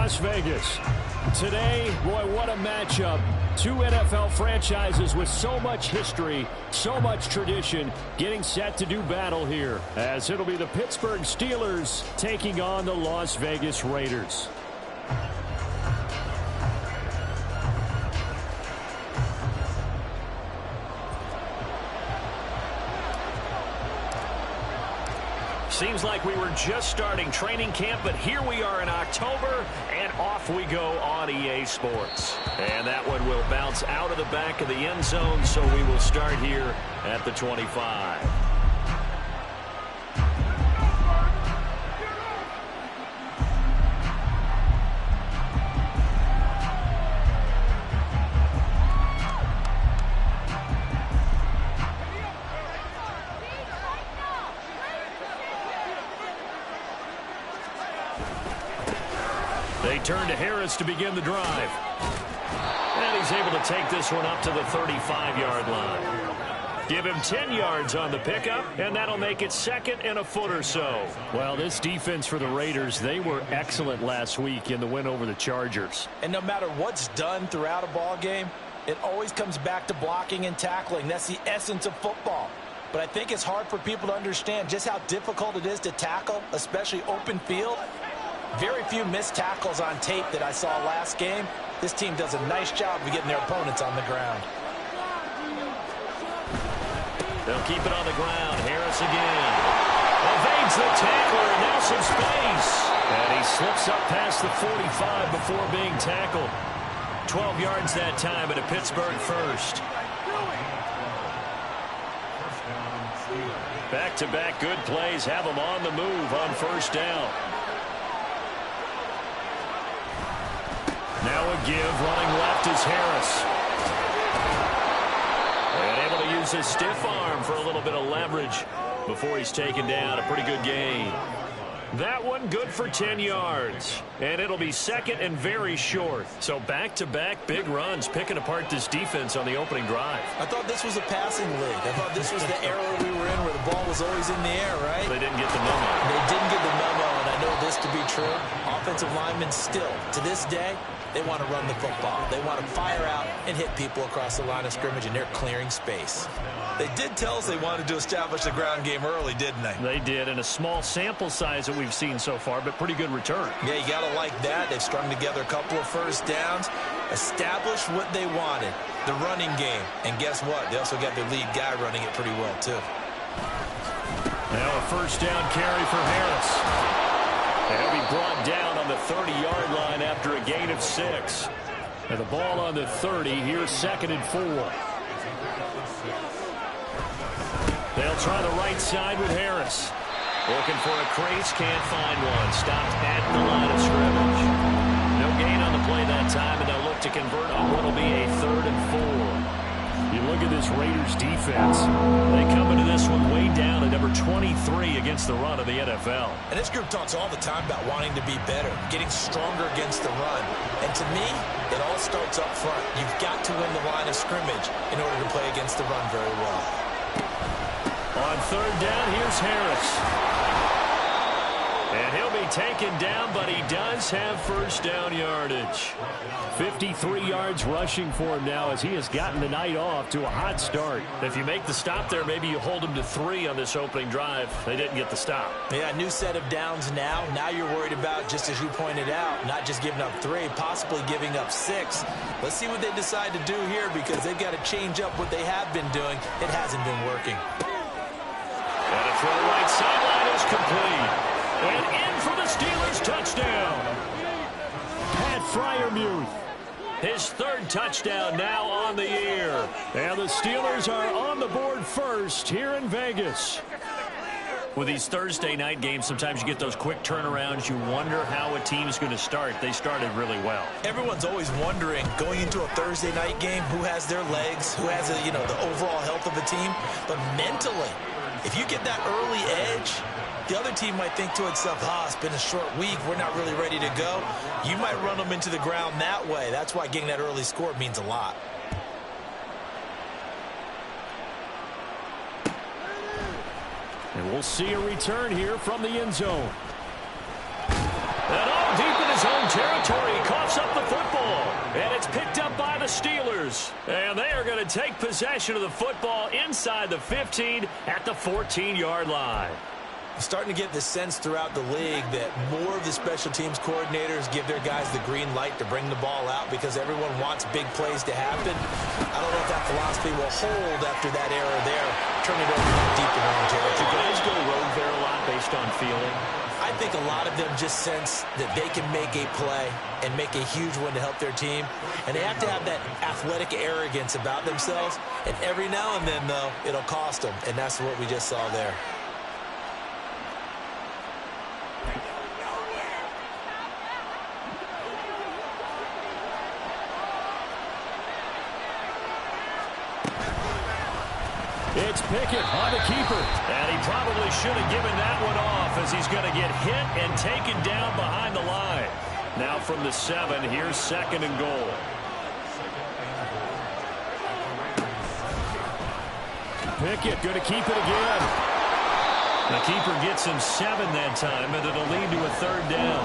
Las Vegas. Today, boy, what a matchup. Two NFL franchises with so much history, so much tradition, getting set to do battle here, as it'll be the Pittsburgh Steelers taking on the Las Vegas Raiders. Seems like we were just starting training camp, but here we are in October, and off we go on EA Sports. And that one will bounce out of the back of the end zone, so we will start here at the 25. They turn to Harris to begin the drive. And he's able to take this one up to the 35-yard line. Give him 10 yards on the pickup, and that'll make it second and a foot or so. Well, this defense for the Raiders, they were excellent last week in the win over the Chargers. And no matter what's done throughout a ball game, it always comes back to blocking and tackling. That's the essence of football. But I think it's hard for people to understand just how difficult it is to tackle, especially open field. Very few missed tackles on tape that I saw last game. This team does a nice job of getting their opponents on the ground. They'll keep it on the ground. Harris again. Evades the tackler, and now some space. And he slips up past the 45 before being tackled. 12 yards that time, and a Pittsburgh first. Back-to-back good plays have them on the move on first down. Now a give, running left is Harris. And able to use his stiff arm for a little bit of leverage before he's taken down. A pretty good gain. That one good for 10 yards. And it'll be second and very short. So back-to-back big runs, picking apart this defense on the opening drive. I thought this was a passing league. I thought this was the era we were in where the ball was always in the air, right? They didn't get the memo. They didn't get the memo, and I know this to be true. Offensive linemen still, to this day, they want to run the football. They want to fire out and hit people across the line of scrimmage, and they're clearing space. They did tell us they wanted to establish the ground game early, didn't they? They did, in a small sample size that we've seen so far, but pretty good return. Yeah, you got to like that. They've strung together a couple of first downs, established what they wanted, the running game. And guess what? They also got their lead guy running it pretty well, too. Now a first down carry for Harris. And he'll be brought down on the 30-yard line after a gain of 6. And the ball on the 30, here's second and 4. They'll try the right side with Harris. Looking for a crease, can't find one. Stopped at the line of scrimmage. No gain on the play that time, and they'll look to convert on what will be a 3rd and 4. You look at this Raiders defense. They come into this one way down at number 23 against the run of the NFL. And this group talks all the time about wanting to be better, getting stronger against the run. And to me, it all starts up front. You've got to win the line of scrimmage in order to play against the run very well. On third down, here's Harris. And he'll be taken down, but he does have first down yardage. 53 yards rushing for him now as he has gotten the night off to a hot start. If you make the stop there, maybe you hold him to 3 on this opening drive. They didn't get the stop. Yeah, new set of downs now. Now you're worried about, just as you pointed out, not just giving up 3, possibly giving up 6. Let's see what they decide to do here because they've got to change up what they have been doing. It hasn't been working. And a throw right sideline is complete. And in for the Steelers touchdown. Pat Freiermuth. His 3rd touchdown now on the year. And the Steelers are on the board first here in Vegas. With these Thursday night games, sometimes you get those quick turnarounds. You wonder how a team's going to start. They started really well. Everyone's always wondering, going into a Thursday night game, who has their legs, who has the overall health of the team. But mentally, if you get that early edge, the other team might think to itself, it's been a short week. We're not really ready to go. You might run them into the ground that way. That's why getting that early score means a lot. And we'll see a return here from the end zone. And all deep in his own territory. up by the Steelers. And they are going to take possession of the football inside the 15 at the 14-yard line. Starting to get the sense throughout the league that more of the special teams coordinators give their guys the green light to bring the ball out because everyone wants big plays to happen. I don't know if that philosophy will hold after that error there. Turn it over deep in their own territory. Do guys go rogue there a lot based on feeling? I think a lot of them just sense that they can make a play and make a huge one to help their team. And they have to have that athletic arrogance about themselves. And every now and then, though, it'll cost them. And that's what we just saw there. It's Pickett on the keeper. And he probably should have given that one off as he's going to get hit and taken down behind the line. Now from the 7, here's 2nd and goal. Pickett going to keep it again. The keeper gets him 7 that time, and it'll lead to a 3rd down.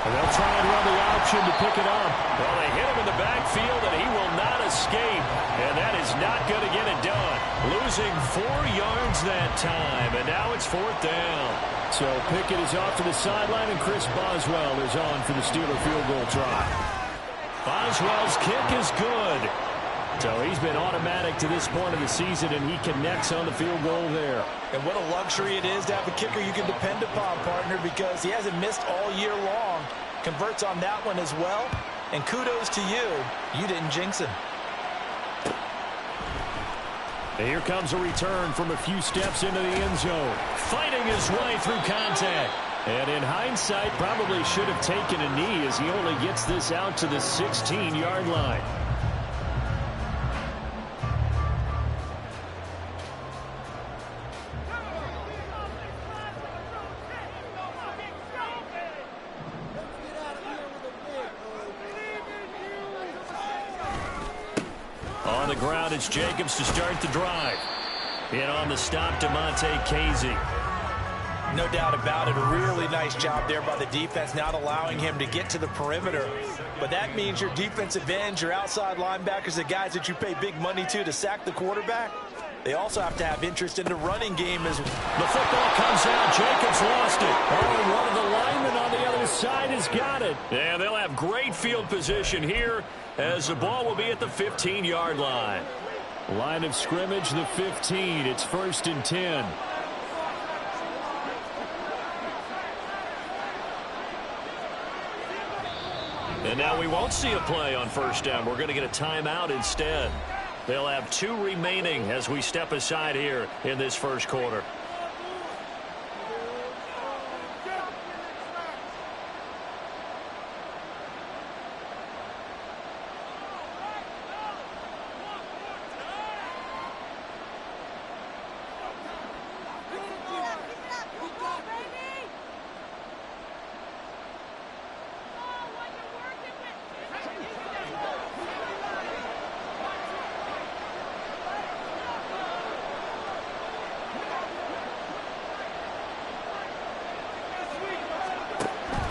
They'll try and run the option to pick it up. Well, they hit him in the backfield, and he will not escape. And that is not going to get it done. Losing 4 yards that time, and now it's 4th down. So Pickett is off to the sideline, and Chris Boswell is on for the Steeler field goal try. Boswell's kick is good. So he's been automatic to this point of the season, and he connects on the field goal there. And what a luxury it is to have a kicker you can depend upon, partner, because he hasn't missed all year long. Converts on that one as well. And kudos to you. You didn't jinx him. And here comes a return from a few steps into the end zone. Fighting his way through contact. And in hindsight, probably should have taken a knee as he only gets this out to the 16-yard line. On the ground, it's Jacobs to start the drive. In on the stop, Damontae Kazee. No doubt about it. A really nice job there by the defense, not allowing him to get to the perimeter. But that means your defensive ends, your outside linebackers, the guys that you pay big money to sack the quarterback, they also have to have interest in the running game as well. The football comes out. Jacobs lost it. Oh, one of the linemen on the other side has got it. Yeah, they'll have great field position here as the ball will be at the 15-yard line. Line of scrimmage, the 15. It's 1st and 10. And now we won't see a play on 1st down. We're going to get a timeout instead. They'll have 2 remaining as we step aside here in this 1st quarter.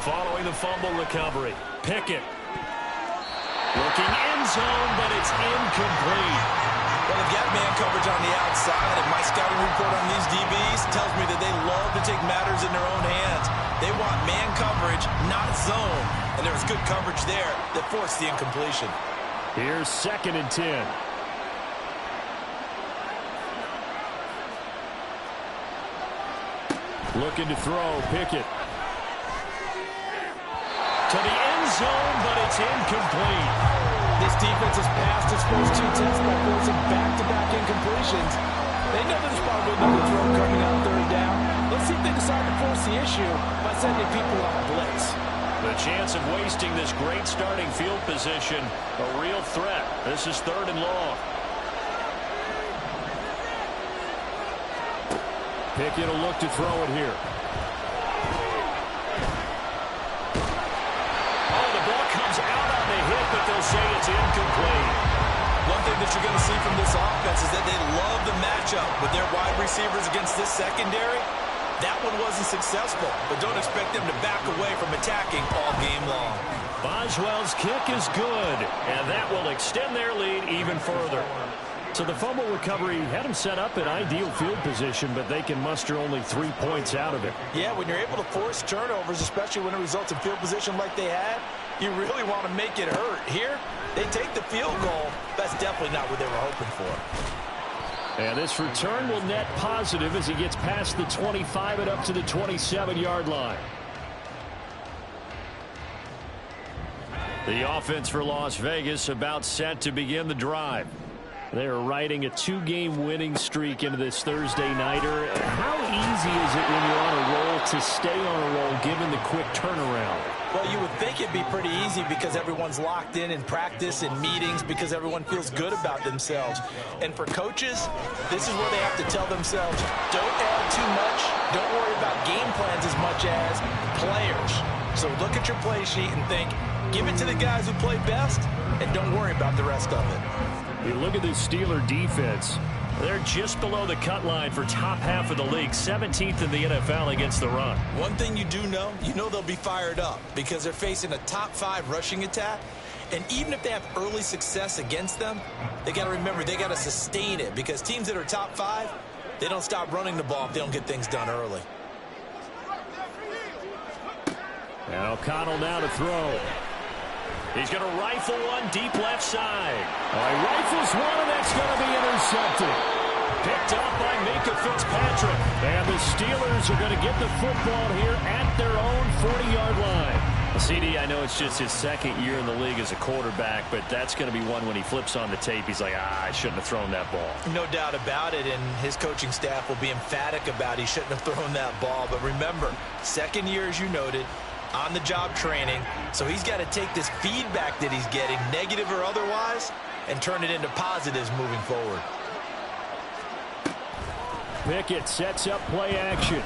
Following the fumble recovery, Pickett. Looking end zone, but it's incomplete. Well, they've got man coverage on the outside, and my scouting report on these DBs tells me that they love to take matters in their own hands. They want man coverage, not zone. And there was good coverage there that forced the incompletion. Here's 2nd and 10. Looking to throw, Pickett. To the end zone, but it's incomplete. This defense has passed its first 2 attempts by forcing back-to-back incompletions. They know there's probably another throw coming on 3rd down. Let's see if they decide to force the issue by sending people on a blitz. The chance of wasting this great starting field position, a real threat. This is 3rd and long. Pickett will look to throw it here. But they'll say it's incomplete. One thing that you're going to see from this offense is that they love the matchup with their wide receivers against this secondary. That one wasn't successful, but don't expect them to back away from attacking all game long. Boswell's kick is good, and that will extend their lead even further. So the fumble recovery had them set up in ideal field position, but they can muster only 3 points out of it. Yeah, when you're able to force turnovers, especially when it results in field position like they had, you really want to make it hurt. Here, they take the field goal. That's definitely not what they were hoping for. And this return will net positive as he gets past the 25 and up to the 27-yard line. The offense for Las Vegas about set to begin the drive. They're riding a 2-game winning streak into this Thursday nighter. How easy is it when you're on a roll to stay on a roll given the quick turnaround? Well, you would think it'd be pretty easy because everyone's locked in practice and meetings because everyone feels good about themselves. And for coaches, this is where they have to tell themselves, don't add too much. Don't worry about game plans as much as players. So look at your play sheet and think, give it to the guys who play best and don't worry about the rest of it. You look at this Steeler defense. They're just below the cut line for top half of the league, 17th in the NFL against the run. One thing you do know, they'll be fired up because they're facing a top 5 rushing attack. And even if they have early success against them, they got to remember they got to sustain it because teams that are top 5, they don't stop running the ball if they don't get things done early. And O'Connell now to throw. He's going to rifle one deep left side. He rifles one, and that's going to be intercepted. Picked up by Minkah Fitzpatrick. And the Steelers are going to get the football here at their own 40-yard line. CD, I know it's just his second year in the league as a quarterback, but that's going to be one when he flips on the tape. He's like, I shouldn't have thrown that ball. No doubt about it, and his coaching staff will be emphatic about he shouldn't have thrown that ball. But remember, second year, as you noted, on-the-job training, so he's got to take this feedback that he's getting, negative or otherwise, and turn it into positives moving forward. Pickett sets up play action.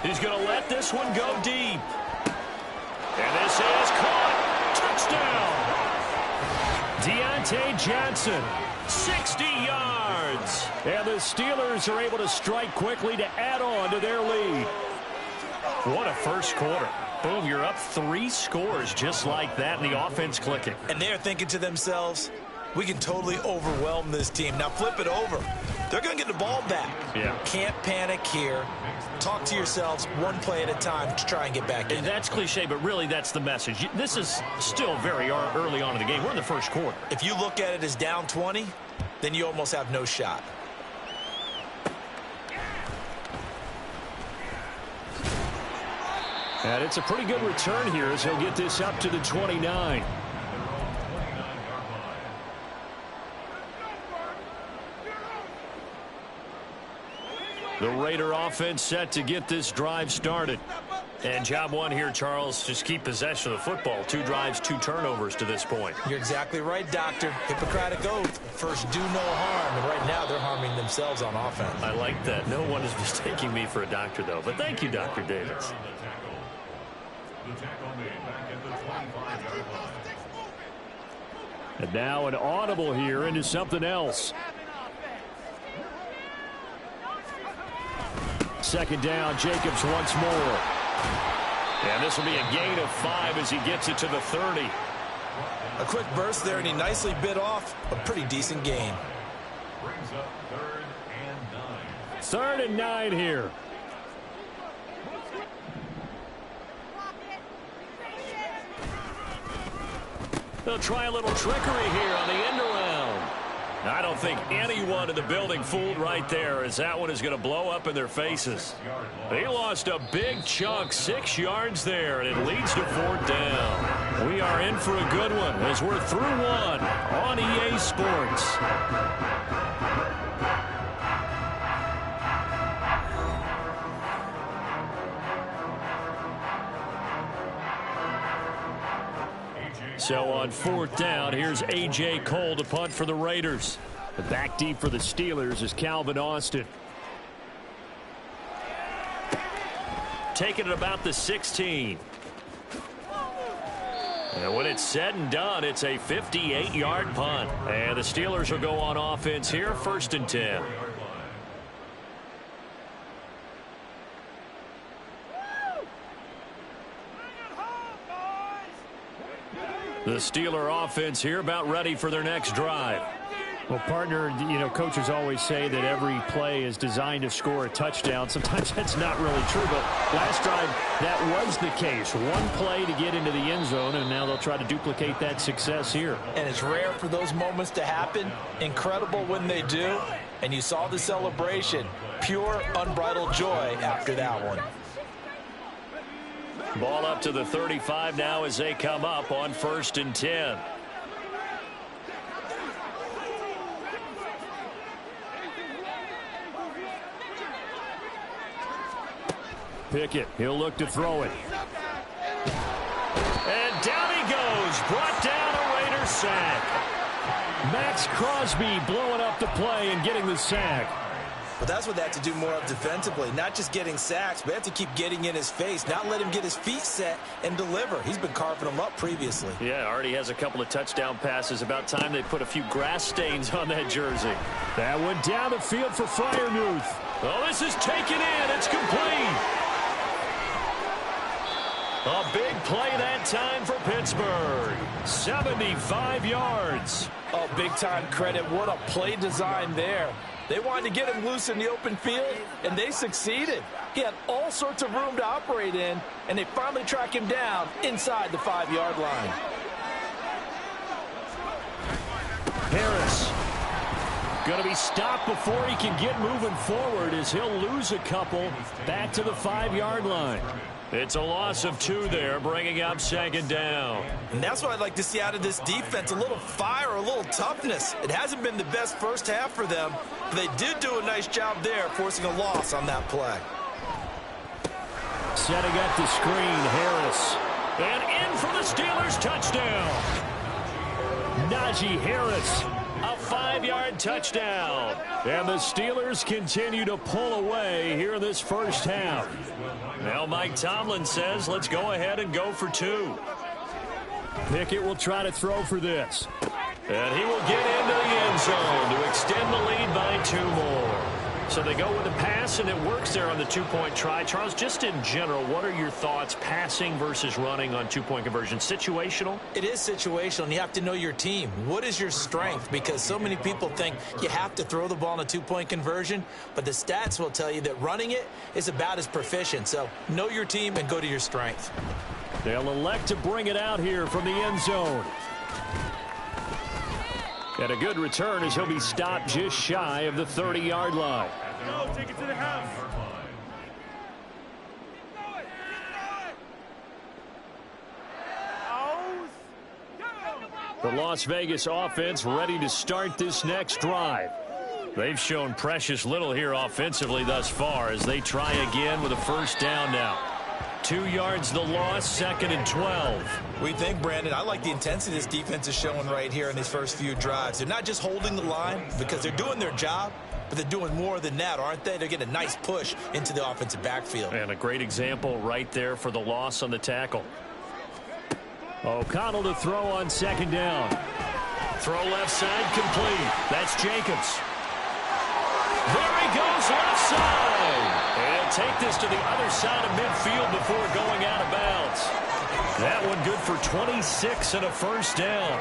He's going to let this one go deep. And this is caught. Touchdown. Deontay Johnson, 60 yards. And the Steelers are able to strike quickly to add on to their lead. What a first quarter. Boom, you're up 3 scores just like that, and the offense clicking. And they're thinking to themselves, we can totally overwhelm this team. Now flip it over. They're going to get the ball back. Yeah. Can't panic here. Talk to yourselves one play at a time to try and get back in. And that's cliche, but really that's the message. This is still very early on in the game. We're in the first quarter. If you look at it as down 20, then you almost have no shot. And it's a pretty good return here as he'll get this up to the 29. The Raider offense set to get this drive started. And job one here, Charles, just keep possession of the football. 2 drives, 2 turnovers to this point. You're exactly right, Doctor. Hippocratic oath. First, do no harm. And right now, they're harming themselves on offense. I like that. No one is mistaking me for a doctor, though. But thank you, Dr. Davis. And now an audible here into something else. Second down, Jacobs once more. And this will be a gain of 5 as he gets it to the 30. A quick burst there, and he nicely bit off a pretty decent gain. Brings up 3rd and 9. 3rd and 9 here. They'll try a little trickery here on the end around. I don't think anyone in the building fooled right there, as that one is going to blow up in their faces. They lost a big chunk, 6 yards there, and it leads to 4th down. We are in for a good one as we're through 1 on EA Sports. So on 4th down, here's A.J. Cole to punt for the Raiders. The back deep for the Steelers is Calvin Austin. Taking it about the 16. And when it's said and done, it's a 58-yard punt. And the Steelers will go on offense here, 1st and 10. The Steeler offense here about ready for their next drive. Well, partner, coaches always say that every play is designed to score a touchdown. Sometimes that's not really true, but last drive, that was the case. One play to get into the end zone, and now they'll try to duplicate that success here. And it's rare for those moments to happen. Incredible when they do. And you saw the celebration. Pure, unbridled joy after that one. Ball up to the 35 now as they come up on 1st and 10. Pickett, he'll look to throw it. And down he goes. Brought down a Raider sack. Max Crosby blowing up the play and getting the sack. But that's what they have to do more of defensively. Not just getting sacks, but they have to keep getting in his face. Not let him get his feet set and deliver. He's been carving them up previously. Yeah, already has a couple of touchdown passes. About time they put a few grass stains on that jersey. That one down the field for Freiermuth. Oh, this is taken in. It's complete. A big play that time for Pittsburgh. 75 yards. Oh, big-time credit. What a play design there. They wanted to get him loose in the open field, and they succeeded. He had all sorts of room to operate in, and they finally track him down inside the 5-yard line. Harris going to be stopped before he can get moving forward as he'll lose a couple back to the 5-yard line. It's a loss of 2 there, bringing up 2nd down. And that's what I'd like to see out of this defense, a little fire, a little toughness. It hasn't been the best first half for them, but they did do a nice job there, forcing a loss on that play. Setting up the screen, Harris. And in for the Steelers touchdown. Najee Harris. A 5-yard touchdown. And the Steelers continue to pull away here in this first half. Now Mike Tomlin says, let's go ahead and go for 2. Pickett will try to throw for this. And he will get into the end zone to extend the lead by 2 more. So they go with the pass, and it works there on the 2-point try. Charles, just in general, what are your thoughts passing versus running on 2-point conversion? Situational? It is situational, and you have to know your team. What is your strength? Because so many people think you have to throw the ball in a 2-point conversion, but the stats will tell you that running it is about as proficient. So know your team and go to your strength. They'll elect to bring it out here from the end zone. And a good return as he'll be stopped just shy of the 30-yard line. No, take it to the house. The Las Vegas offense ready to start this next drive. They've shown precious little here offensively thus far as they try again with a 1st down now. 2 yards the loss, 2nd and 12. We think, Brandon, I like the intensity this defense is showing right here in these first few drives. They're not just holding the line because they're doing their job, but they're doing more than that, aren't they? They're getting a nice push into the offensive backfield. And a great example right there for the loss on the tackle. O'Connell to throw on 2nd down. Throw left side complete. That's Jacobs. There he goes left side. And take this to the other side of midfield before going out of bounds. That one good for 26 and a 1st down.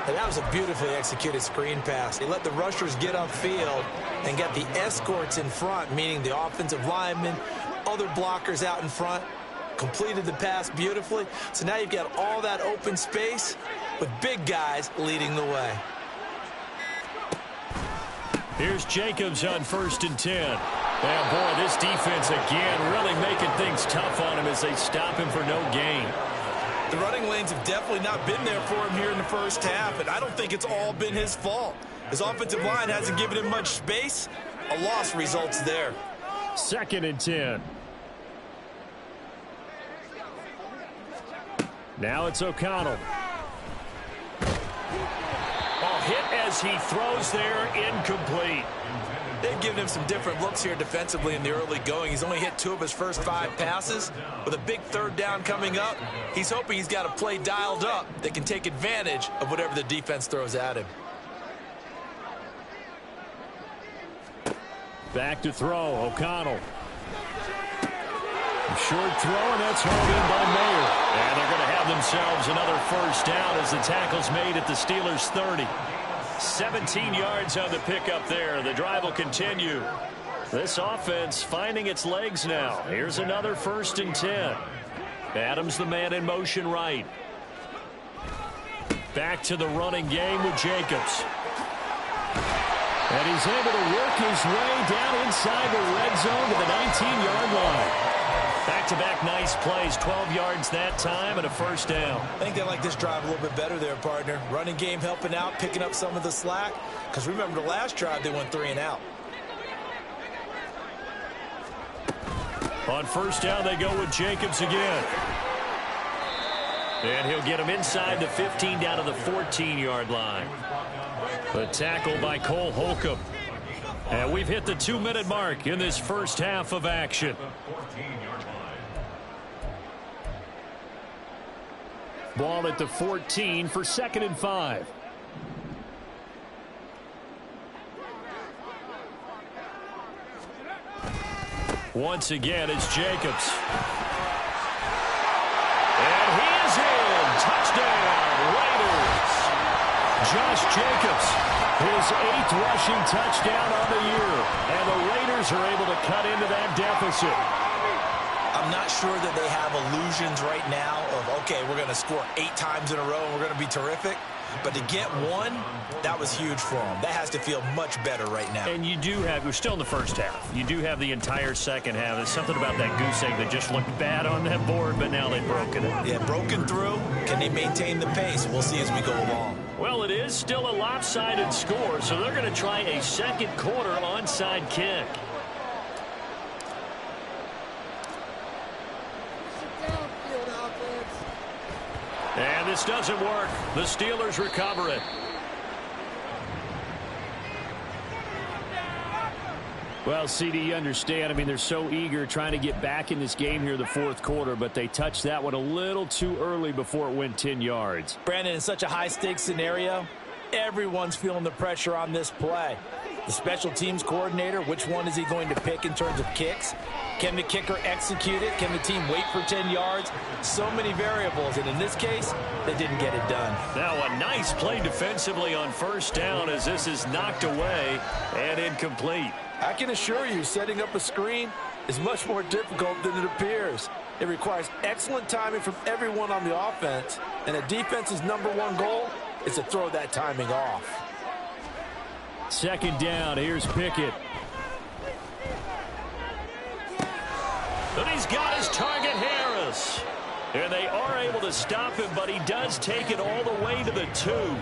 And that was a beautifully executed screen pass. They let the rushers get upfield and get the escorts in front, meaning the offensive linemen, other blockers out in front. Completed the pass beautifully. So now you've got all that open space with big guys leading the way. Here's Jacobs on 1st and 10. And boy, this defense again really making things tough on him as they stop him for no gain. The running lanes have definitely not been there for him here in the first half, and I don't think it's all been his fault. His offensive line hasn't given him much space. A loss results there. 2nd and 10. Now it's O'Connell. Hit as he throws there, incomplete. They've given him some different looks here defensively in the early going. He's only hit 2 of his first 5 passes. With a big 3rd down coming up, he's hoping he's got a play dialed up that can take advantage of whatever the defense throws at him. Back to throw, O'Connell. Short throw, and that's hauled in by Mayer. And they're going to have themselves another first down as the tackle's made at the Steelers' 30. 17 yards on the pickup there. The drive will continue. This offense finding its legs now. Here's another 1st and 10. Adams the man in motion right. Back to the running game with Jacobs. And he's able to work his way down inside the red zone to the 19-yard line. Back-to-back nice plays, 12 yards that time, and a first down. I think they like this drive a little bit better there, partner. Running game helping out, picking up some of the slack. Because remember, the last drive, they went 3 and out. On first down, they go with Jacobs again. And he'll get him inside the 15 down to the 14-yard line. The tackle by Cole Holcomb. And we've hit the 2-minute mark in this first half of action. Ball at the 14 for 2nd and 5. Once again, it's Jacobs. And he is in. Touchdown, Raiders. Josh Jacobs, his 8th rushing touchdown on the year. And the Raiders are able to cut into that deficit. I'm not sure that they have illusions right now of, okay, we're going to score 8 times in a row and we're going to be terrific. But to get one, that was huge for them. That has to feel much better right now. And you do have, we're still in the first half. You do have the entire second half. There's something about that goose egg that just looked bad on that board, but now they've broken it. Yeah, broken through. Can they maintain the pace? We'll see as we go along. Well, it is still a lopsided score, so they're going to try a second quarter onside kick. And this doesn't work. The Steelers recover it. Well, CD, you understand. I mean, they're so eager trying to get back in this game here in the 4th quarter, but they touched that one a little too early before it went 10 yards. Brandon, in such a high-stakes scenario, everyone's feeling the pressure on this play. The special teams coordinator, which one is he going to pick in terms of kicks? Can the kicker execute it? Can the team wait for 10 yards? So many variables, and in this case, they didn't get it done. Now a nice play defensively on first down as this is knocked away and incomplete. I can assure you, setting up a screen is much more difficult than it appears. It requires excellent timing from everyone on the offense, and a defense's #1 goal is to throw that timing off. 2nd down, here's Pickett. And he's got his target, Harris. And they are able to stop him, but he does take it all the way to the 2.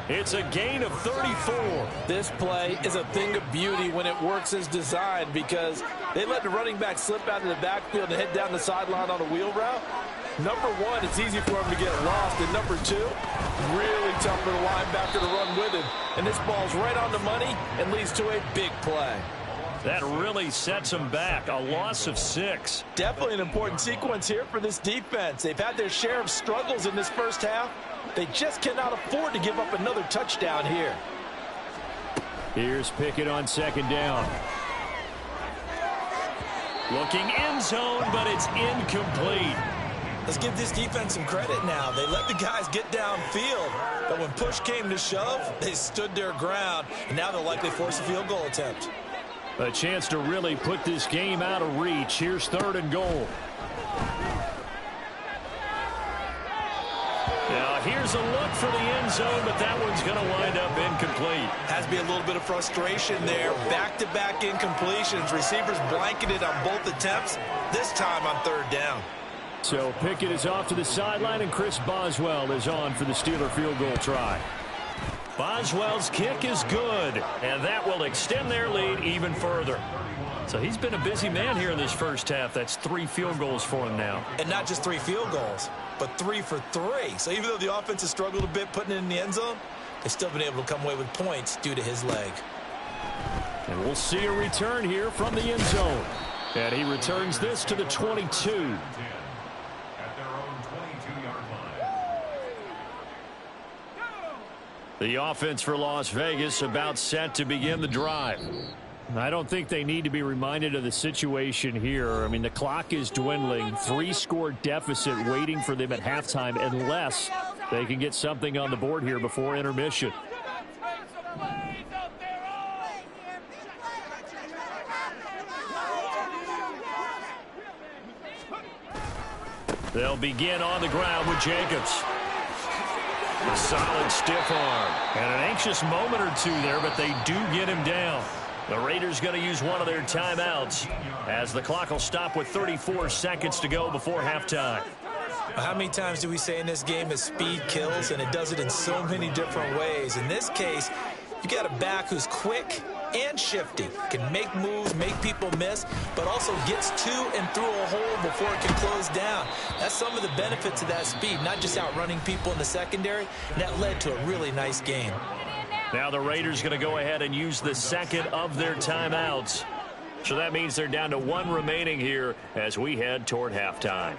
It's a gain of 34. This play is a thing of beauty when it works as designed because they let the running back slip out of the backfield and head down the sideline on a wheel route. #1, it's easy for him to get lost. And #2, really tough for the linebacker to run with him. And this ball's right on the money and leads to a big play. That really sets them back. A loss of 6. Definitely an important sequence here for this defense. They've had their share of struggles in this first half. They just cannot afford to give up another touchdown here. Here's Pickett on 2nd down. Looking end zone, but it's incomplete. Let's give this defense some credit now. They let the guys get downfield, but when push came to shove, they stood their ground, and now they'll likely force a field goal attempt. A chance to really put this game out of reach. Here's 3rd and goal. Now here's a look for the end zone, but that one's going to wind up incomplete. Has to be a little bit of frustration there. Back-to-back incompletions. Receivers blanketed on both attempts, this time on 3rd down. So Pickett is off to the sideline, and Chris Boswell is on for the Steeler field goal try. Boswell's kick is good, and that will extend their lead even further. So he's been a busy man here in this first half. That's 3 field goals for him now. And not just 3 field goals, but 3 for 3. So even though the offense has struggled a bit putting it in the end zone, they've still been able to come away with points due to his leg. And we'll see a return here from the end zone. And he returns this to the 22. The offense for Las Vegas about set to begin the drive. I don't think they need to be reminded of the situation here. I mean, the clock is dwindling. 3-score deficit waiting for them at halftime unless they can get something on the board here before intermission. They'll begin on the ground with Jacobs. A solid stiff arm. And an anxious moment or two there, but they do get him down. The Raiders going to use one of their timeouts as the clock will stop with 34 seconds to go before halftime. How many times do we say in this game that speed kills, and it does it in so many different ways? In this case, you got a back who's quick and shifty, can make moves, make people miss, but also gets to and through a hole before it can close down. That's some of the benefits of that speed, not just outrunning people in the secondary, and that led to a really nice game. Now the Raiders going to go ahead and use the second of their timeouts. So that means they're down to one remaining here as we head toward halftime.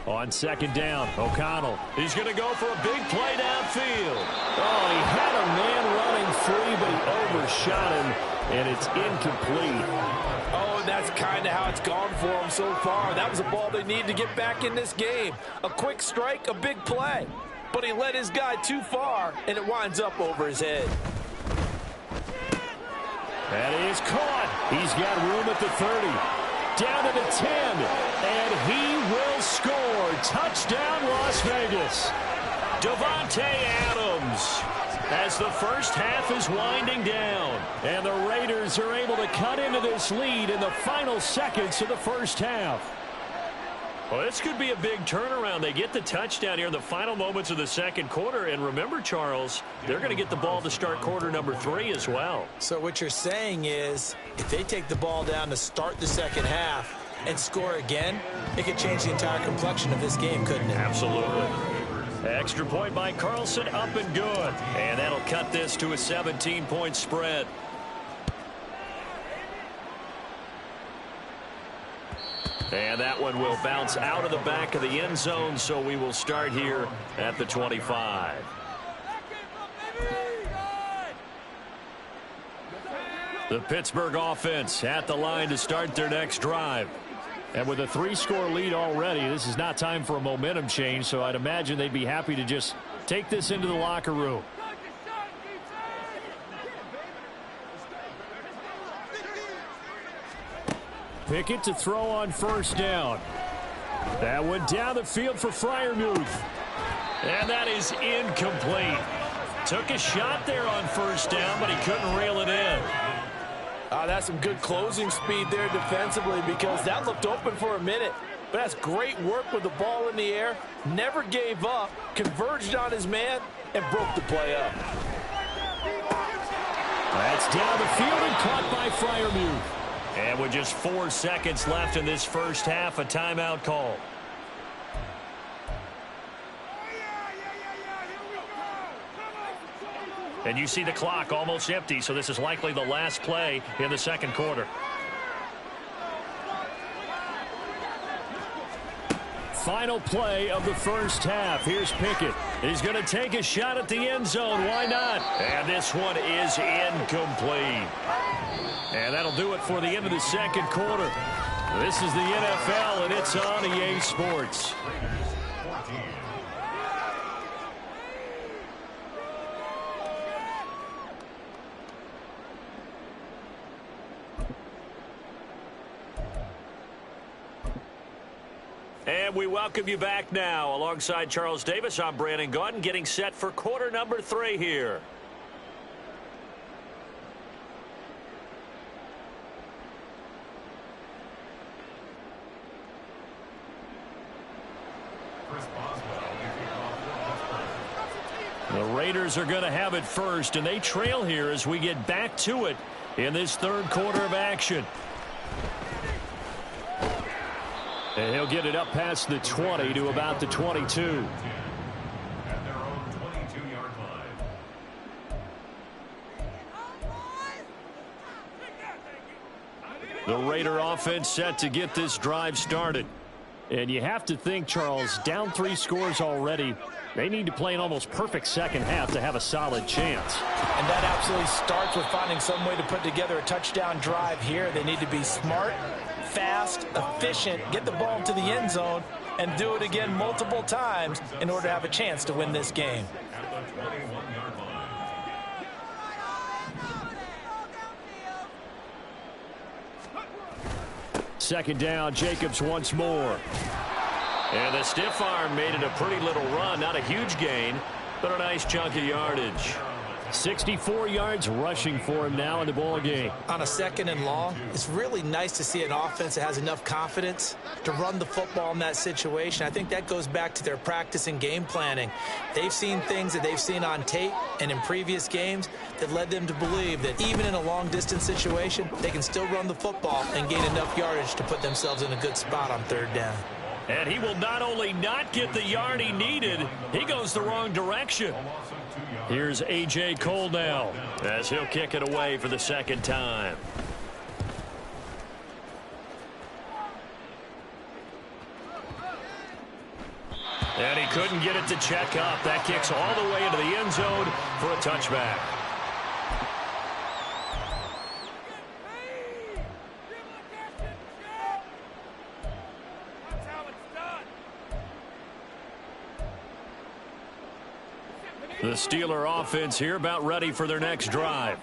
On second down, O'Connell. He's going to go for a big play downfield. Oh, he had a man running free, but he overshot him, and it's incomplete. Oh, and that's kind of how it's gone for him so far. That was a ball they need to get back in this game. A quick strike, a big play. But he led his guy too far, and it winds up over his head. That is caught. He's got room at the 30. Down to the 10. And he will score. Touchdown, Las Vegas. Davante Adams. As the first half is winding down. And the Raiders are able to cut into this lead in the final seconds of the first half. Well, this could be a big turnaround. They get the touchdown here in the final moments of the second quarter. And remember, Charles, they're going to get the ball to start quarter number 3 as well. So what you're saying is if they take the ball down to start the second half and score again, it could change the entire complexion of this game, couldn't it? Absolutely. Extra point by Carlson, up and good. And that'll cut this to a 17-point spread. And that one will bounce out of the back of the end zone, so we will start here at the 25. The Pittsburgh offense at the line to start their next drive. And with a 3-score lead already, this is not time for a momentum change, so I'd imagine they'd be happy to just take this into the locker room. Pickett to throw on first down. That went down the field for Freiermuth. And that is incomplete. Took a shot there on first down, but he couldn't reel it in. That's some good closing speed there defensively because that looked open for a minute. But that's great work with the ball in the air. Never gave up, converged on his man, and broke the play up. That's down the field and caught by Freiermuth. And with just 4 seconds left in this first half, a timeout call. And you see the clock almost empty, so this is likely the last play in the second quarter. Final play of the first half. Here's Pickett. He's going to take a shot at the end zone. Why not? And this one is incomplete. And that'll do it for the end of the second quarter. This is the NFL, and it's on EA Sports. And we welcome you back now. Alongside Charles Davis, I'm Brandon Gaudin, getting set for quarter number 3 here. The Raiders are going to have it first, and they trail here as we get back to it in this third quarter of action. And he'll get it up past the 20 to about the 22. At their own 22-yard line. The Raider offense set to get this drive started. And you have to think, Charles, down 3 scores already. They need to play an almost perfect second half to have a solid chance. And that absolutely starts with finding some way to put together a touchdown drive here. They need to be smart, fast, efficient, get the ball into the end zone, and do it again multiple times in order to have a chance to win this game. Second down, Jacobs once more. And the stiff arm made it a pretty little run. Not a huge gain, but a nice chunk of yardage. 64 yards rushing for him now in the ball game. On a second and long, it's really nice to see an offense that has enough confidence to run the football in that situation. I think that goes back to their practice and game planning. They've seen things that they've seen on tape and in previous games that led them to believe that even in a long-distance situation, they can still run the football and gain enough yardage to put themselves in a good spot on third down. And he will not only not get the yard he needed, he goes the wrong direction. Here's A.J. Cole now, as he'll kick it away for the second time. And he couldn't get it to check up. That kicks all the way into the end zone for a touchback. The Steeler offense here about ready for their next drive.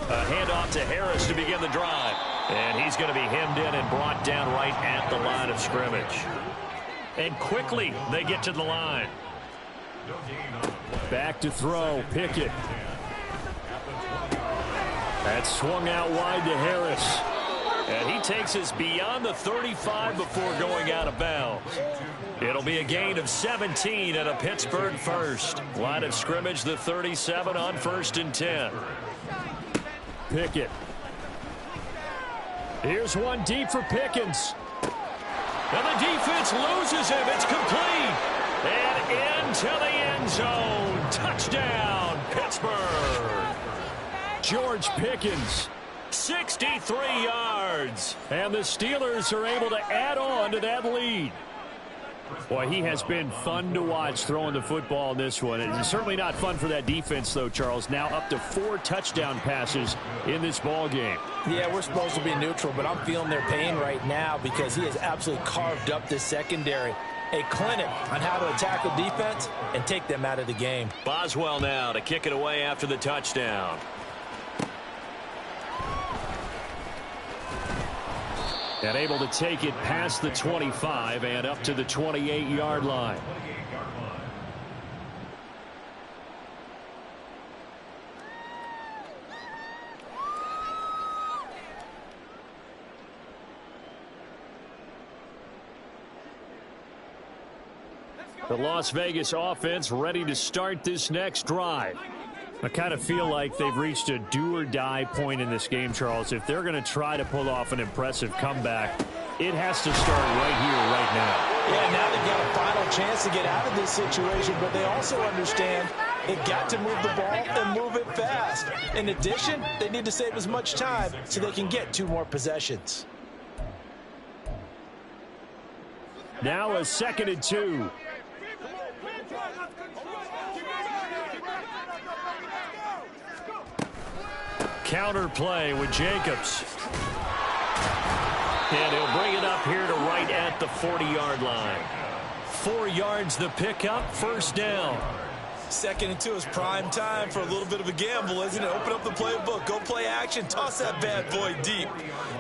A handoff to Harris to begin the drive. And he's going to be hemmed in and brought down right at the line of scrimmage. And quickly they get to the line. back to throw, Pickett. That swung out wide to Harris. And he takes us beyond the 35 before going out of bounds. It'll be a gain of 17 at a Pittsburgh first. Line of scrimmage, the 37 on 1st and 10. Pickett. Here's one deep for Pickens. And the defense loses him. It's complete. And into the end zone. Touchdown, Pittsburgh. George Pickens. 63 yards. And the Steelers are able to add on to that lead. Boy, he has been fun to watch throwing the football in this one. It's certainly not fun for that defense, though, Charles. Now up to 4 touchdown passes in this ball game. Yeah, we're supposed to be neutral, but I'm feeling their pain right now because he has absolutely carved up this secondary. A clinic on how to attack the defense and take them out of the game. Boswell now to kick it away after the touchdown. And able to take it past the 25 and up to the 28-yard line. The Las Vegas offense ready to start this next drive. I kind of feel like they've reached a do-or-die point in this game, Charles. If they're going to try to pull off an impressive comeback, it has to start right here, right now. Yeah, now they've got a final chance to get out of this situation, but they also understand they've got to move the ball and move it fast. In addition, they need to save as much time so they can get 2 more possessions. Now a 2nd and 2. Counter play with Jacobs. And he'll bring it up here to right at the 40-yard line. 4 yards the pickup, 1st down. 2nd and 2 is prime time for a little bit of a gamble, isn't it? Open up the playbook, go play action, toss that bad boy deep.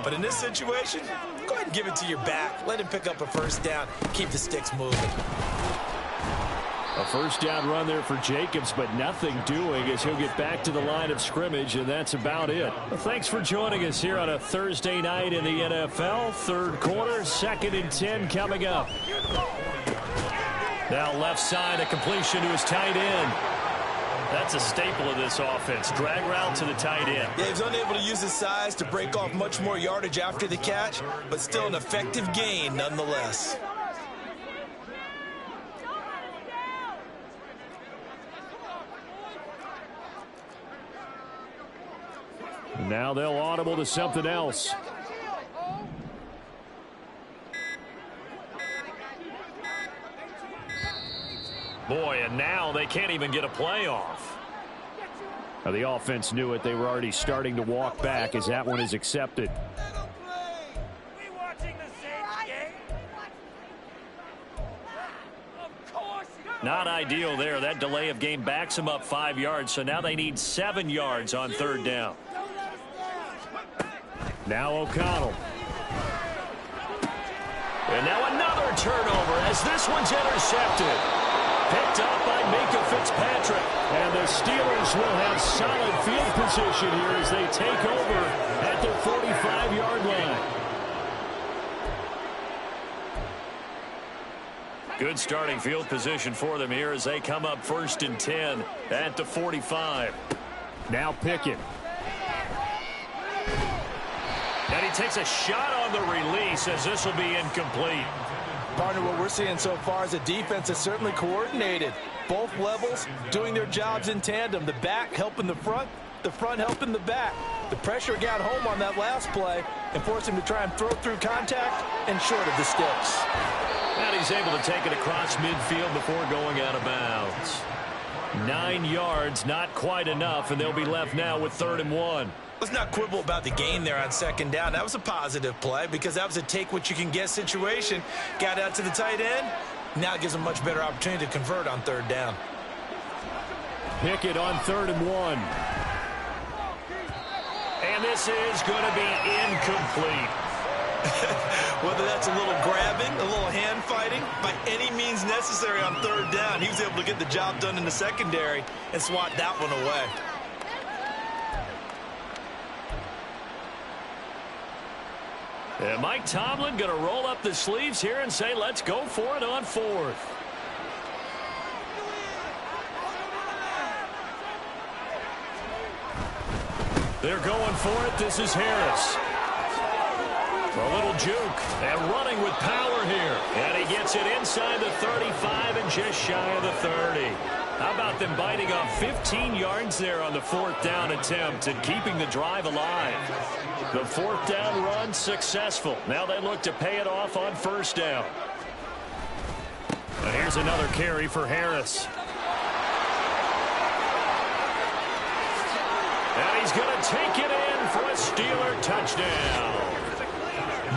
But in this situation, go ahead and give it to your back. Let him pick up a 1st down, keep the sticks moving. A 1st down run there for Jacobs, but nothing doing as he'll get back to the line of scrimmage, and that's about it. Well, thanks for joining us here on a Thursday night in the NFL. 3rd quarter, 2nd and 10 coming up. Now left side, a completion to his tight end. That's a staple of this offense. Drag route to the tight end. Yeah, he was unable to use his size to break off much more yardage after the catch, but still an effective gain nonetheless. Now they'll audible to something else. Boy, and now they can't even get a play off. Now, the offense knew it. They were already starting to walk back as that one is accepted. Not ideal there. That delay of game backs them up 5 yards, so now they need 7 yards on third down. Now O'Connell. And now another turnover as this one's intercepted. Picked up by Minkah Fitzpatrick. And the Steelers will have solid field position here as they take over at the 45-yard line. Good starting field position for them here as they come up 1st and 10 at the 45. Now Pickett. And he takes a shot on the release as this will be incomplete. Partner, what we're seeing so far is a defense that's certainly coordinated. Both levels doing their jobs in tandem. The back helping the front helping the back. The pressure got home on that last play and forced him to try and throw through contact and short of the sticks. And he's able to take it across midfield before going out of bounds. 9 yards, not quite enough, and they'll be left now with 3rd and 1. Let's not quibble about the gain there on 2nd down. That was a positive play because that was a take-what-you-can-get situation. Got out to the tight end. Now it gives them a much better opportunity to convert on 3rd down. Pickett on 3rd and 1. And this is going to be incomplete. Whether that's a little grabbing, a little hand fighting, by any means necessary on 3rd down, he was able to get the job done in the secondary and swat that one away. And Mike Tomlin going to roll up the sleeves here and say, let's go for it on 4th. They're going for it. This is Harris. A little juke and running with power here. And he gets it inside the 35 and just shy of the 30. How about them biting off 15 yards there on the 4th down attempt and keeping the drive alive? The 4th down run successful. Now they look to pay it off on 1st down. And here's another carry for Harris. And he's going to take it in for a Steeler touchdown.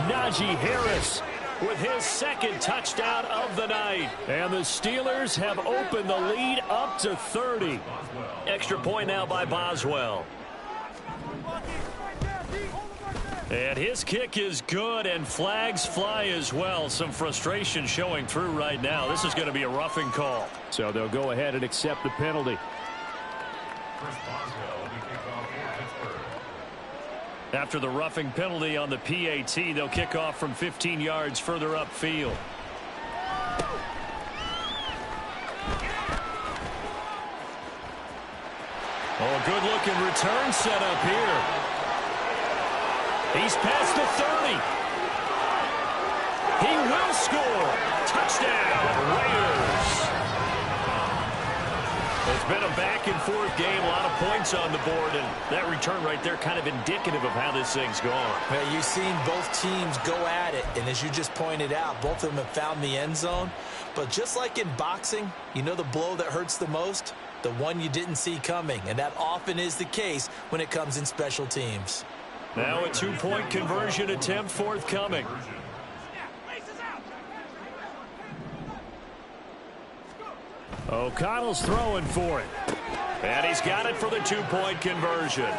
Najee Harris with his 2nd touchdown of the night. And the Steelers have opened the lead up to 30. Extra point now by Boswell. And his kick is good, and flags fly as well. Some frustration showing through right now. This is going to be a roughing call. So they'll go ahead and accept the penalty. After the roughing penalty on the PAT, they'll kick off from 15 yards further upfield. Oh, good-looking return set up here. He's past the 30. He will score. Touchdown, Raiders. It's been a back-and-forth game, a lot of points on the board, and that return right there kind of indicative of how this thing's gone. Well, you've seen both teams go at it, and as you just pointed out, both of them have found the end zone. But just like in boxing, you know the blow that hurts the most? The one you didn't see coming, and that often is the case when it comes in special teams. Now a 2-point conversion attempt forthcoming. O'Connell's throwing for it. And he's got it for the 2-point conversion.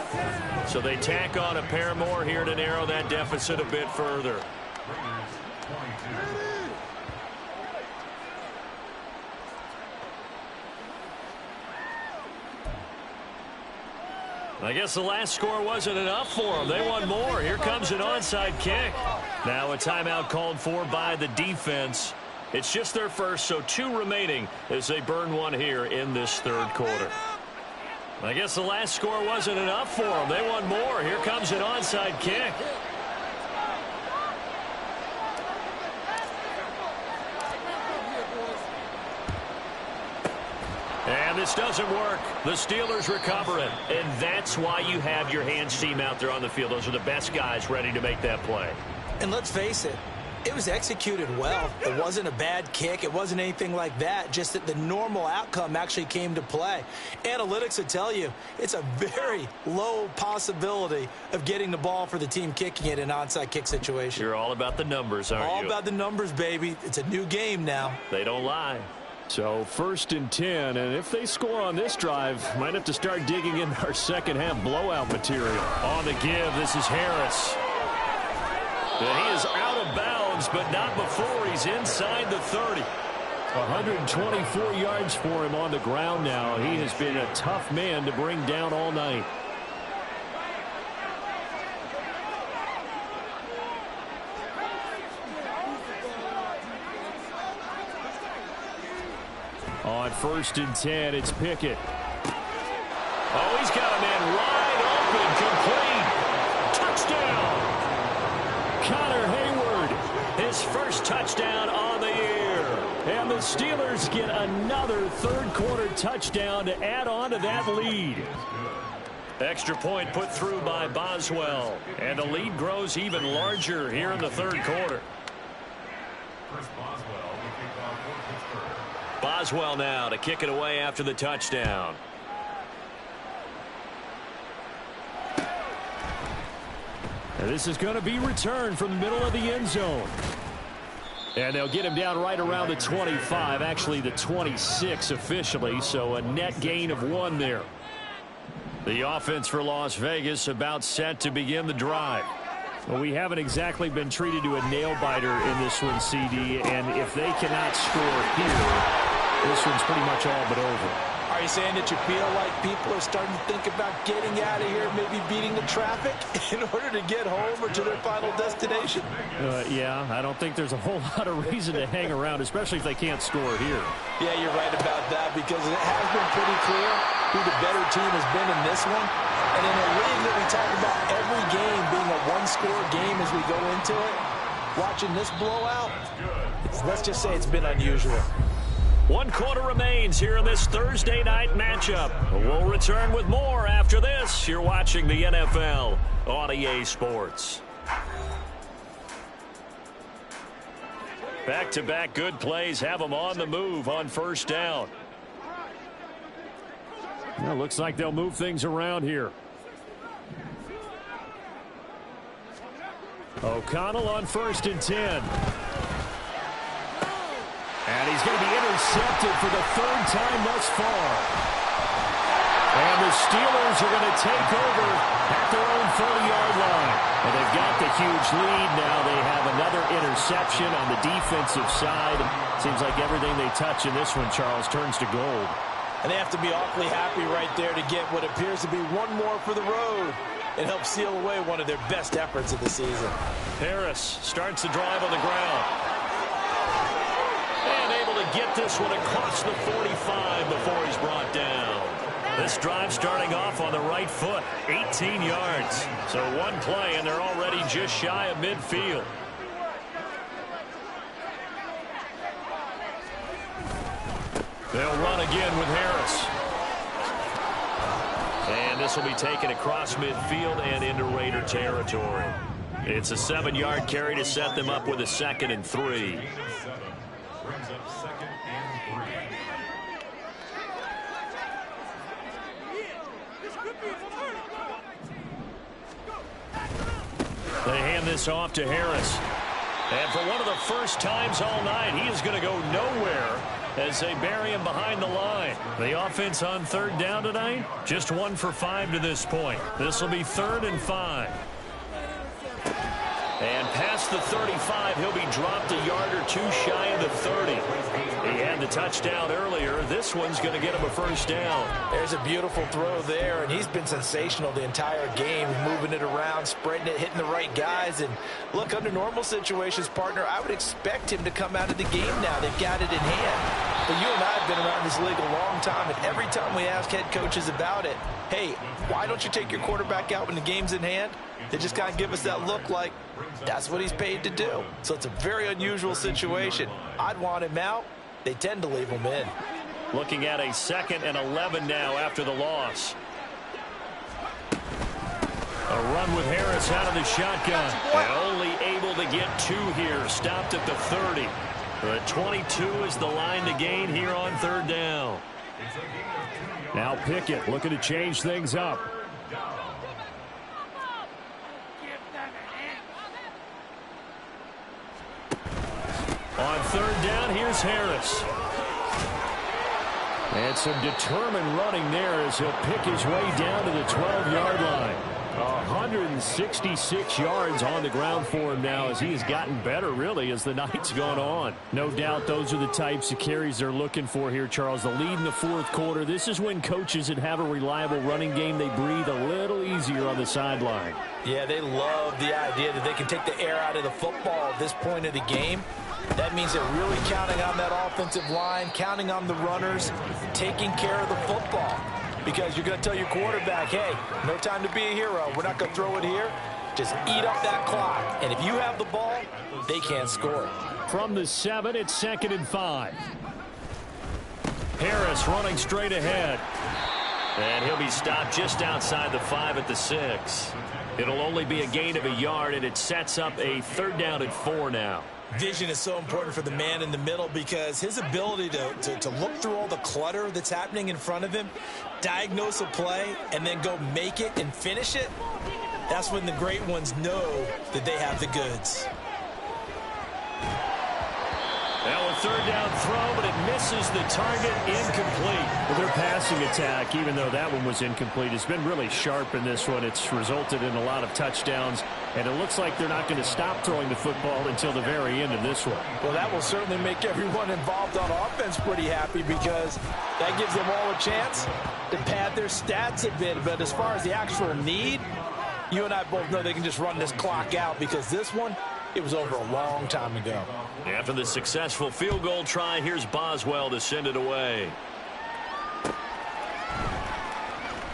So they tack on a pair more here to narrow that deficit a bit further. I guess the last score wasn't enough for them. They want more. Here comes an onside kick. Now a timeout called for by the defense. It's just their first, so 2 remaining as they burn one here in this 3rd quarter. I guess the last score wasn't enough for them. They want more. Here comes an onside kick. And this doesn't work. The Steelers recover it. And that's why you have your hands team out there on the field. Those are the best guys ready to make that play. And let's face it, It was executed well. It wasn't a bad kick. It wasn't anything like that. Just that the normal outcome actually came to play. Analytics would tell you it's a very low possibility of getting the ball for the team kicking it in an onside kick situation. You're all about the numbers, aren't you? All about the numbers, baby. It's a new game now. They don't lie. So 1st and 10, and if they score on this drive, might have to start digging in our second half blowout material. On the give, this is Harris. And he is out of bounds, but not before he's inside the 30. 124 yards for him on the ground now. He has been a tough man to bring down all night. On 1st and 10, it's Pickett. Oh, he's got a man wide open, complete. Touchdown. Connor Hayward. His first touchdown on the year. And the Steelers get another third-quarter touchdown to add on to that lead. Extra point put through by Boswell. And the lead grows even larger here in the third quarter. Boswell now to kick it away after the touchdown. And this is going to be returned from the middle of the end zone. And they'll get him down right around the 25, actually the 26 officially, so a net gain of 1 there. The offense for Las Vegas about set to begin the drive. Well, we haven't exactly been treated to a nail-biter in this one, CD, and if they cannot score here, this one's pretty much all but over. Are you saying that you feel like people are starting to think about getting out of here, maybe beating the traffic in order to get home or to their final destination? Yeah, I don't think there's a whole lot of reason to hang around, especially if they can't score here. Yeah, you're right about that because it has been pretty clear who the better team has been in this one. And in a league that we talk about every game being a one-score game as we go into it, watching this blowout, let's just say it's been unusual. 1 quarter remains here in this Thursday night matchup. We'll return with more after this. You're watching the NFL on EA Sports. Back-to-back good plays have them on the move on 1st down. Well, looks like they'll move things around here. O'Connell on 1st and 10. And he's going to be intercepted for the 3rd time thus far. And the Steelers are going to take over at their own 40-yard line. And they've got the huge lead now. They have another interception on the defensive side. Seems like everything they touch in this one, Charles, turns to gold. And they have to be awfully happy right there to get what appears to be one more for the road and help seal away one of their best efforts of the season. Harris starts the drive on the ground. And able to get this one across the 45 before he's brought down. This drive starting off on the right foot, 18 yards. So one play, and they're already just shy of midfield. They'll run again with Harris. And this will be taken across midfield and into Raider territory. It's a 7-yard carry to set them up with a 2nd and 3. They hand this off to Harris. And for one of the first times all night, he is going to go nowhere as they bury him behind the line. The offense on 3rd down tonight, just 1 for 5 to this point. This will be 3rd and 5. And past the 35, he'll be dropped a yard or 2 shy of the 30. He had the touchdown earlier. This one's going to get him a 1st down. There's a beautiful throw there, and he's been sensational the entire game, moving it around, spreading it, hitting the right guys. And look, under normal situations, partner, I would expect him to come out of the game now. They've got it in hand. But you and I have been around this league a long time, and every time we ask head coaches about it, hey, why don't you take your quarterback out when the game's in hand? They just kind of give us that look like that's what he's paid to do. So it's a very unusual situation. I'd want him out. They tend to leave him in. Looking at a 2nd and 11 now after the loss. A run with Harris out of the shotgun. And only able to get 2 here. Stopped at the 30. The 22 is the line to gain here on 3rd down. Now Pickett looking to change things up. On 3rd down, here's Harris. And some determined running there as he'll pick his way down to the 12-yard line. 166 yards on the ground for him now as he has gotten better, really, as the night's gone on. No doubt those are the types of carries they're looking for here, Charles. The lead in the 4th quarter. This is when coaches that have a reliable running game, they breathe a little easier on the sideline. Yeah, they love the idea that they can take the air out of the football at this point of the game. That means they're really counting on that offensive line, counting on the runners, taking care of the football. Because you're going to tell your quarterback, hey, no time to be a hero. We're not going to throw it here. Just eat up that clock. And if you have the ball, they can't score. From the 7, it's 2nd and 5. Harris running straight ahead. And he'll be stopped just outside the 5 at the 6. It'll only be a gain of a yard, and it sets up a 3rd down and 4 now. Vision is so important for the man in the middle because his ability to look through all the clutter that's happening in front of him, diagnose a play, and then go make it and finish it, that's when the great ones know that they have the goods. Now a 3rd down throw, but it misses the target, incomplete. Well, their passing attack, even though that one was incomplete, has been really sharp in this one. It's resulted in a lot of touchdowns, and it looks like they're not going to stop throwing the football until the very end of this one. Well, that will certainly make everyone involved on offense pretty happy because that gives them all a chance to pad their stats a bit. But as far as the actual need, you and I both know they can just run this clock out because this one, it was over a long time ago. After the successful field goal try, here's Boswell to send it away.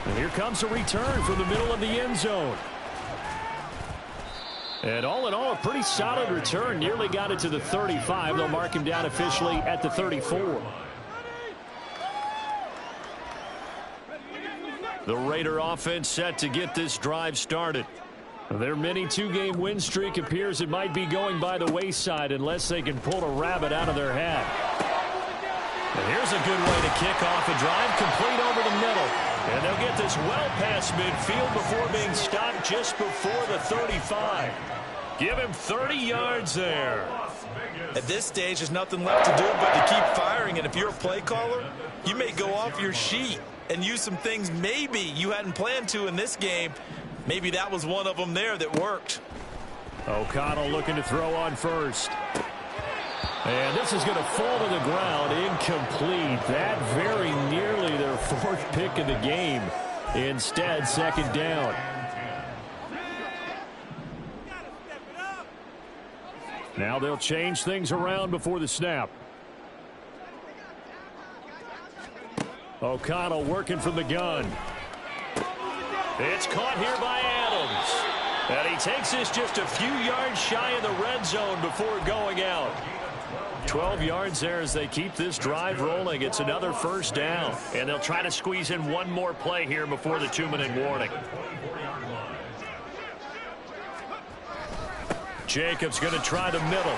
And here comes a return from the middle of the end zone. And all in all, a pretty solid return. Nearly got it to the 35. They'll mark him down officially at the 34. The Raider offense set to get this drive started. Their mini 2-game win streak appears it might be going by the wayside unless they can pull a rabbit out of their hat. And here's a good way to kick off a drive, complete over the middle. And they'll get this well past midfield before being stopped just before the 35. Give him 30 yards there. At this stage, there's nothing left to do but to keep firing. And if you're a play caller, you may go off your sheet and use some things maybe you hadn't planned to in this game. Maybe that was one of them there that worked. O'Connell looking to throw on first. And this is going to fall to the ground, incomplete. That very nearly their 4th pick of the game. Instead, 2nd down. Now they'll change things around before the snap. O'Connell working from the gun. It's caught here by Adams. And he takes this just a few yards shy of the red zone before going out. 12 yards there as they keep this drive rolling. It's another 1st down. And they'll try to squeeze in one more play here before the 2-minute warning. Jacobs going to try the middle.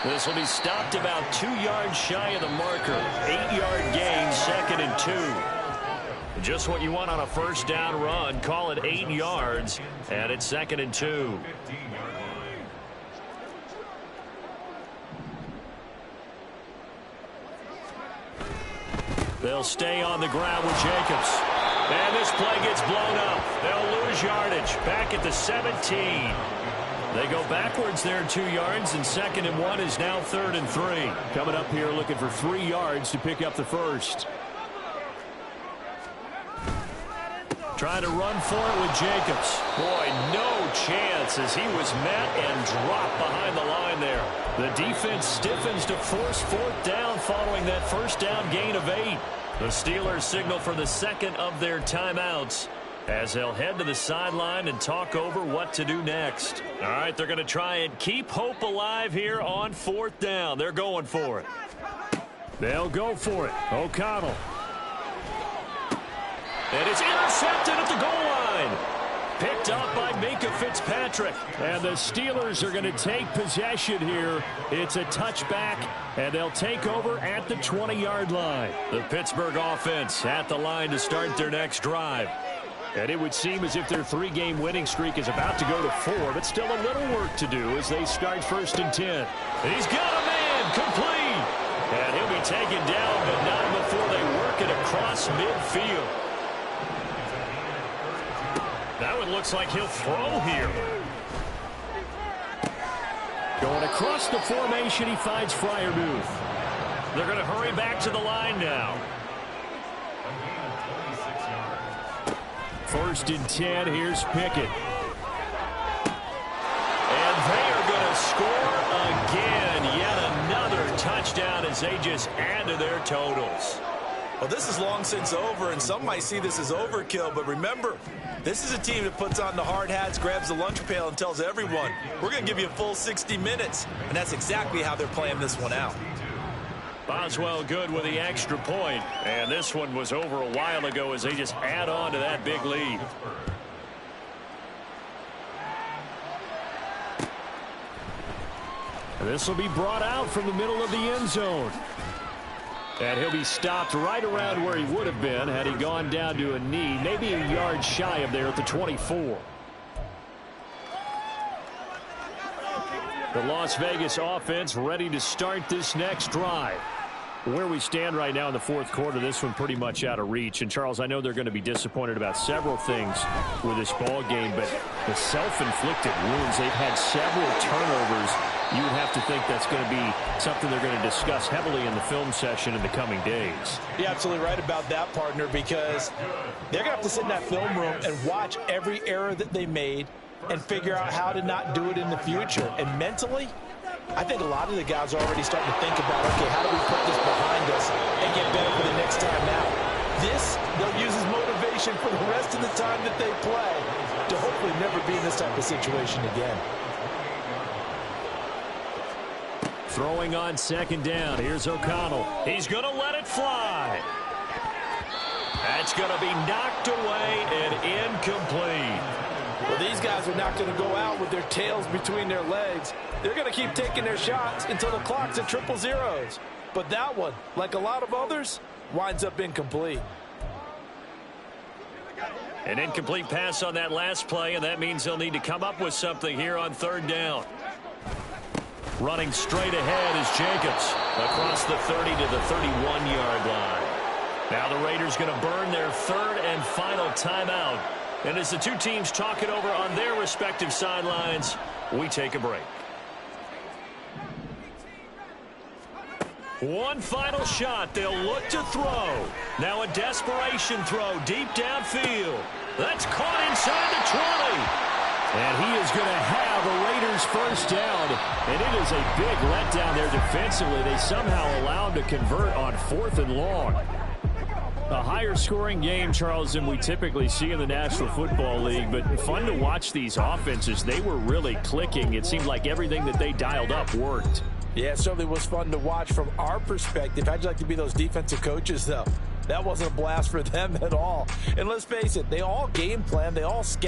This will be stopped about 2 yards shy of the marker. 8-yard gain, 2nd and 2. Just what you want on a 1st down run. Call it 8 yards, and it's 2nd and 2. They'll stay on the ground with Jacobs. And this play gets blown up. They'll lose yardage. Back at the 17. They go backwards there 2 yards, and 2nd and 1 is now 3rd and 3. Coming up here looking for 3 yards to pick up the 1st. Trying to run for it with Jacobs. Boy, no chance as he was met and dropped behind the line there. The defense stiffens to force 4th down following that 1st down gain of 8. The Steelers signal for the 2nd of their timeouts as they'll head to the sideline and talk over what to do next. All right, they're going to try and keep hope alive here on 4th down. They're going for it. They'll go for it. O'Connell. And it's intercepted at the goal line. Picked up by Minkah Fitzpatrick. And the Steelers are going to take possession here. It's a touchback, and they'll take over at the 20-yard line. The Pittsburgh offense at the line to start their next drive. And it would seem as if their 3-game winning streak is about to go to 4, but still a little work to do as they start 1st and 10. He's got a man complete. And he'll be taken down, but not before they work it across midfield. That one looks like he'll throw here. Going across the formation, he finds Freiermuth. They're going to hurry back to the line now. 1st and 10, here's Pickett. And they are going to score again. Yet another touchdown as they just add to their totals. Well, this is long since over, and some might see this as overkill, but remember, this is a team that puts on the hard hats, grabs the lunch pail, and tells everyone, we're going to give you a full 60 minutes. And that's exactly how they're playing this one out. Boswell good with the extra point. And this one was over a while ago as they just add on to that big lead. And this will be brought out from the middle of the end zone. And he'll be stopped right around where he would have been had he gone down to a knee, maybe a yard shy of there at the 24. The Las Vegas offense ready to start this next drive. Where we stand right now in the 4th quarter, this one pretty much out of reach. And, Charles, I know they're going to be disappointed about several things with this ball game, but the self-inflicted wounds, they've had several turnovers. You would have to think that's going to be something they're going to discuss heavily in the film session in the coming days. You're absolutely right about that, partner, because they're going to have to sit in that film room and watch every error that they made and figure out how to not do it in the future. And mentally, I think a lot of the guys are already starting to think about, okay, how do we put this behind us and get better for the next time out? This, they'll use as motivation for the rest of the time that they play to hopefully never be in this type of situation again. Throwing on 2nd down. Here's O'Connell. He's going to let it fly. That's going to be knocked away and incomplete. Well, these guys are not going to go out with their tails between their legs. They're going to keep taking their shots until the clock's at 000. But that one, like a lot of others, winds up incomplete. An incomplete pass on that last play, and that means they'll need to come up with something here on 3rd down. Running straight ahead is Jacobs across the 30 to the 31-yard line. Now the Raiders going to burn their 3rd and final timeout. And as the two teams talk it over on their respective sidelines, we take a break. One final shot. They'll look to throw. Now a desperation throw deep downfield. That's caught inside the 20. And he is going to have a Raiders 1st down. And it is a big letdown there defensively. They somehow allow him to convert on 4th and long. A higher scoring game, Charles, than we typically see in the National Football League, but fun to watch these offenses. They were really clicking. It seemed like everything that they dialed up worked. Yeah, it certainly was fun to watch from our perspective. How'd you like to be those defensive coaches, though? That wasn't a blast for them at all. And let's face it, they all game plan, they all scout.